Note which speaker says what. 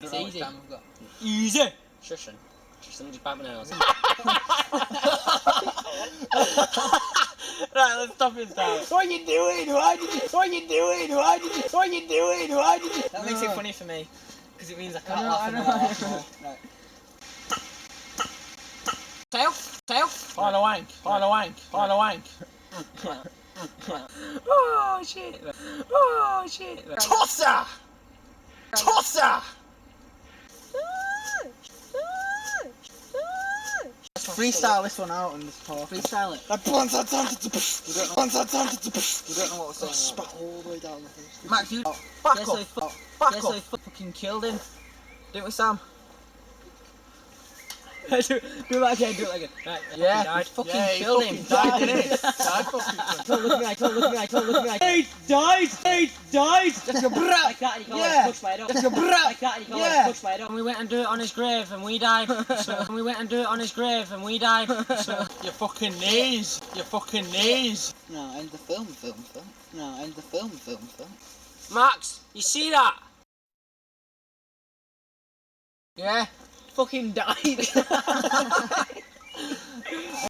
Speaker 1: It's easy.
Speaker 2: Easy.
Speaker 1: Shushing. Somebody just bite my nose.
Speaker 2: Right, let's stop it now. What are you doing? What are you doing?
Speaker 1: That makes it funny for me, because it means I can't
Speaker 2: I know.
Speaker 1: Right. Tail.
Speaker 2: On a wank.
Speaker 1: Oh shit.
Speaker 2: Tosser!
Speaker 1: Freestyle this one out and just talk. Freestyle it.
Speaker 2: We don't
Speaker 1: We don't know what we're saying.
Speaker 2: spat all the way down the face.
Speaker 1: Max, you
Speaker 2: Back
Speaker 1: guess
Speaker 2: up.
Speaker 1: how he fucking killed him. Didn't we, Sam?
Speaker 2: do it again.
Speaker 1: Right,
Speaker 2: Yeah.
Speaker 1: died. Fucking
Speaker 2: Yeah, he
Speaker 1: killed
Speaker 2: fucking
Speaker 1: him.
Speaker 2: died,
Speaker 1: Died,
Speaker 2: didn't he?
Speaker 1: didn't Don't look at me. Don't look at me.
Speaker 2: He died.
Speaker 1: Just your brat. Like that, and you can't touch my head up. Just your brat. Like that, and you can't touch my head up. And we went and do it on his grave, and we died. So
Speaker 2: Your fucking knees.
Speaker 1: No, end the film. No, end the film. Max, you see that?
Speaker 2: Yeah.
Speaker 1: Fucking died.